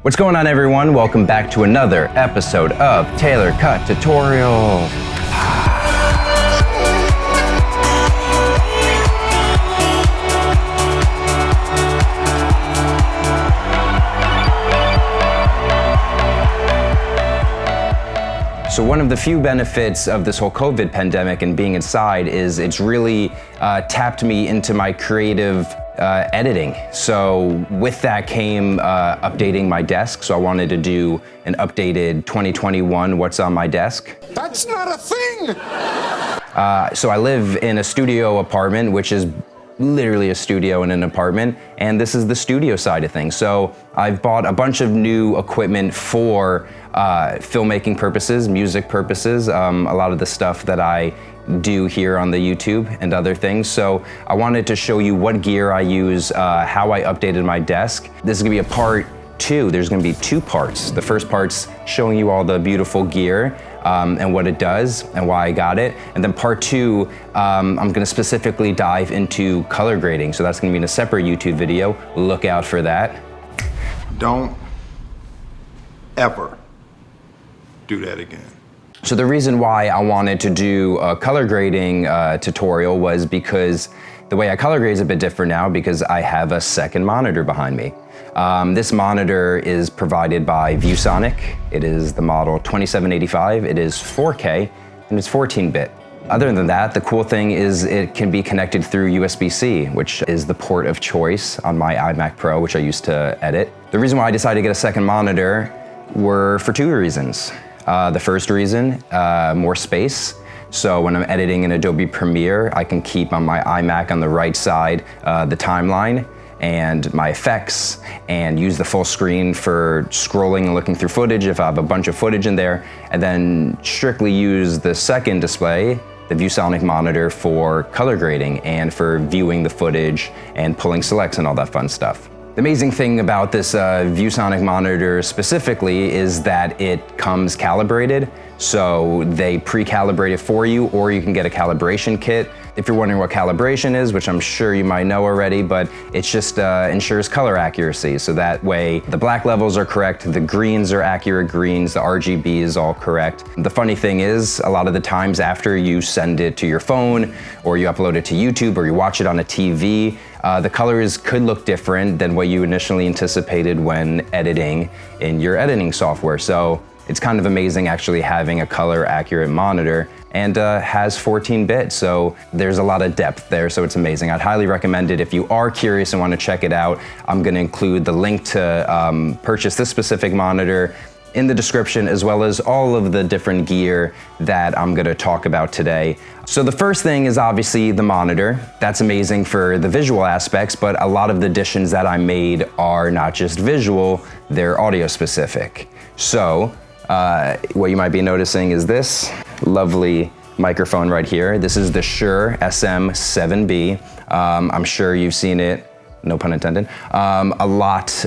What's going on, everyone? Welcome back to another episode of Taylor Cut Tutorials. So one of the few benefits of this whole COVID pandemic and being inside is it's really tapped me into my creative editing. So with that came updating my desk. So I wanted to do an updated 2021 What's on My Desk. That's not a thing! So I live in a studio apartment, which is literally a studio in an apartment, and this is the studio side of things. So I've bought a bunch of new equipment for filmmaking purposes, music purposes, a lot of the stuff that I do here on the YouTube and other things. So I wanted to show you what gear I use, how I updated my desk. This is gonna be a part two. There's gonna be two parts. The first part's showing you all the beautiful gear and what it does and why I got it. And then part two, I'm gonna specifically dive into color grading. So that's gonna be in a separate YouTube video. Look out for that. Don't ever do that again. So the reason why I wanted to do a color grading tutorial was because the way I color grade is a bit different now because I have a second monitor behind me. This monitor is provided by ViewSonic. It is the model 2785. It is 4K and it's 14-bit. Other than that, the cool thing is it can be connected through USB-C, which is the port of choice on my iMac Pro, which I used to edit. The reason why I decided to get a second monitor were for two reasons. The first reason, more space. So when I'm editing in Adobe Premiere, I can keep on my iMac on the right side the timeline and my effects and use the full screen for scrolling and looking through footage if I have a bunch of footage in there, and then strictly use the second display, the ViewSonic monitor, for color grading and for viewing the footage and pulling selects and all that fun stuff. The amazing thing about this ViewSonic monitor specifically is that it comes calibrated. So they pre-calibrate it for you, or you can get a calibration kit. If you're wondering what calibration is, which I'm sure you might know already, but it's just ensures color accuracy. So that way the black levels are correct, the greens are accurate greens, the RGB is all correct. The funny thing is, a lot of the times after you send it to your phone, or you upload it to YouTube, or you watch it on a TV, the colors could look different than what you initially anticipated when editing in your editing software. So it's kind of amazing actually having a color accurate monitor, and has 14-bit, so there's a lot of depth there, so it's amazing. I'd highly recommend it if you are curious and want to check it out. I'm gonna include the link to purchase this specific monitor in the description, as well as all of the different gear that I'm gonna talk about today. So the first thing is obviously the monitor. That's amazing for the visual aspects, but a lot of the additions that I made are not just visual, they're audio specific. So what you might be noticing is this lovely microphone right here. This is the Shure SM7B. I'm sure you've seen it, no pun intended, a lot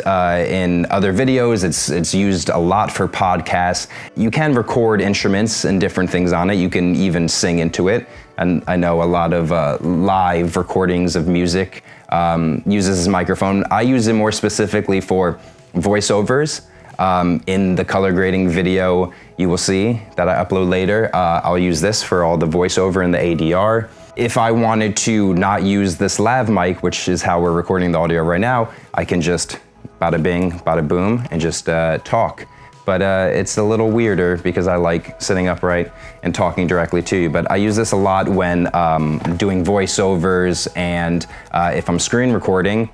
in other videos. It's used a lot for podcasts. You can record instruments and different things on it. You can even sing into it. And I know a lot of live recordings of music uses this microphone. I use it more specifically for voiceovers. In the color grading video you will see that I upload later, I'll use this for all the voiceover and the ADR. If I wanted to not use this lav mic, which is how we're recording the audio right now, I can just bada bing, bada boom, and just talk. But it's a little weirder because I like sitting upright and talking directly to you. But I use this a lot when doing voiceovers, and if I'm screen recording,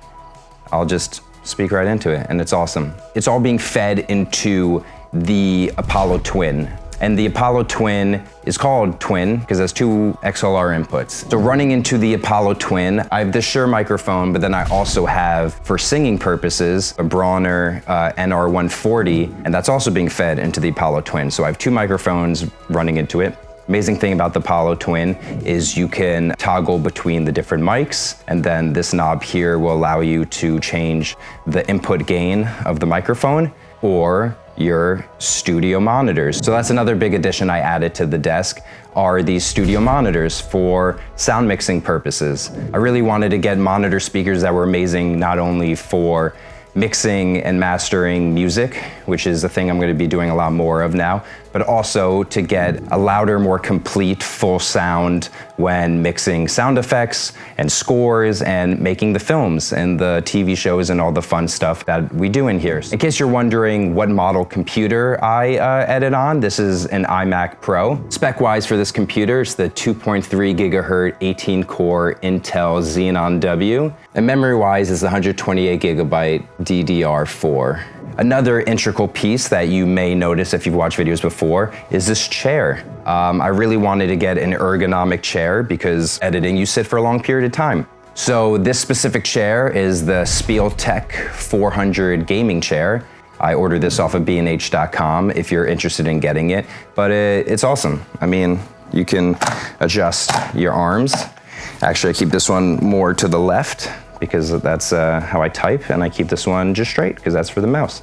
I'll just speak right into it, and it's awesome. It's all being fed into the Apollo Twin. And the Apollo Twin is called Twin because it has two XLR inputs. So running into the Apollo Twin, I have the Shure microphone, but then I also have, for singing purposes, a Bronner NR140, and that's also being fed into the Apollo Twin. So I have two microphones running into it. Amazing thing about the Apollo Twin is you can toggle between the different mics, and then this knob here will allow you to change the input gain of the microphone or your studio monitors. So that's another big addition I added to the desk, are these studio monitors for sound mixing purposes. I really wanted to get monitor speakers that were amazing, not only for mixing and mastering music, which is a thing I'm going to be doing a lot more of now, but also to get a louder, more complete, full sound when mixing sound effects and scores and making the films and the TV shows and all the fun stuff that we do in here. In case you're wondering what model computer I edit on, this is an iMac Pro. Spec-wise for this computer, it's the 2.3 gigahertz 18-core Intel Xenon W. And memory-wise is the 128 gigabyte DDR4. Another integral piece that you may notice if you've watched videos before is this chair. I really wanted to get an ergonomic chair because editing, you sit for a long period of time. So this specific chair is the Spieltek 400 gaming chair. I ordered this off of B&H.com if you're interested in getting it, but it's awesome. I mean, you can adjust your arms. Actually, I keep this one more to the left because that's how I type, and I keep this one just straight because that's for the mouse.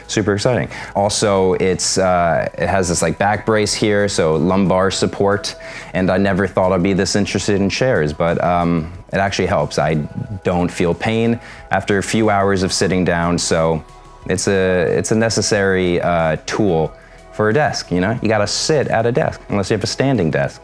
Super exciting. Also, it has this like back brace here, so lumbar support, and I never thought I'd be this interested in chairs, but it actually helps. I don't feel pain after a few hours of sitting down, so it's a necessary tool for a desk, you know? You gotta sit at a desk, unless you have a standing desk,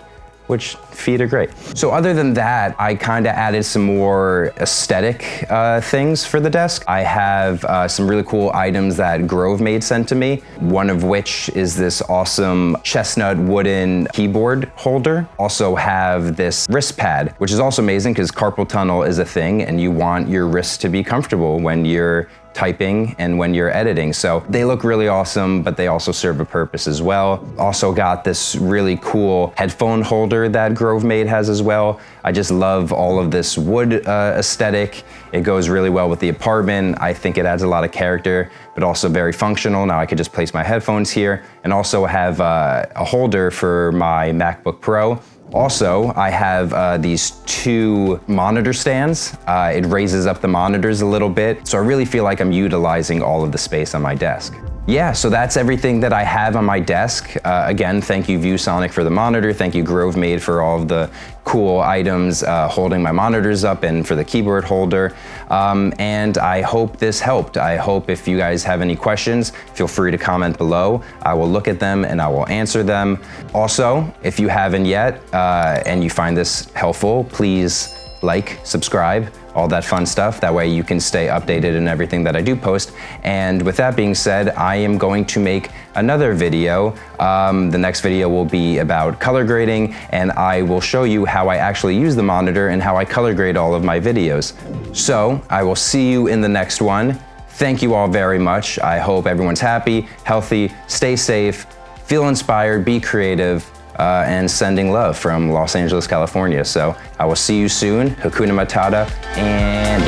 which feet are great. So other than that, I kinda added some more aesthetic things for the desk. I have some really cool items that Grove Made sent to me, one of which is this awesome chestnut wooden keyboard holder. Also have this wrist pad, which is also amazing because carpal tunnel is a thing and you want your wrists to be comfortable when you're typing and when you're editing. So they look really awesome, but they also serve a purpose as well. Also got this really cool headphone holder that Grove Made has as well. I just love all of this wood aesthetic. It goes really well with the apartment. I think it adds a lot of character, but also very functional. Now I could just place my headphones here and also have a holder for my MacBook Pro. Also, I have these two monitor stands. It raises up the monitors a little bit, so I really feel like I'm utilizing all of the space on my desk. Yeah, so that's everything that I have on my desk. Again, thank you ViewSonic for the monitor. Thank you Grove Made for all of the cool items holding my monitors up and for the keyboard holder. And I hope this helped. I hope if you guys have any questions, feel free to comment below. I will look at them and I will answer them. Also, if you haven't yet and you find this helpful, please like, subscribe, all that fun stuff. That way you can stay updated in everything that I do post. And with that being said, I am going to make another video. The next video will be about color grading, and I will show you how I actually use the monitor and how I color grade all of my videos. So I will see you in the next one. Thank you all very much. I hope everyone's happy, healthy, stay safe, feel inspired, be creative, and sending love from Los Angeles, California. So I will see you soon. Hakuna Matata, and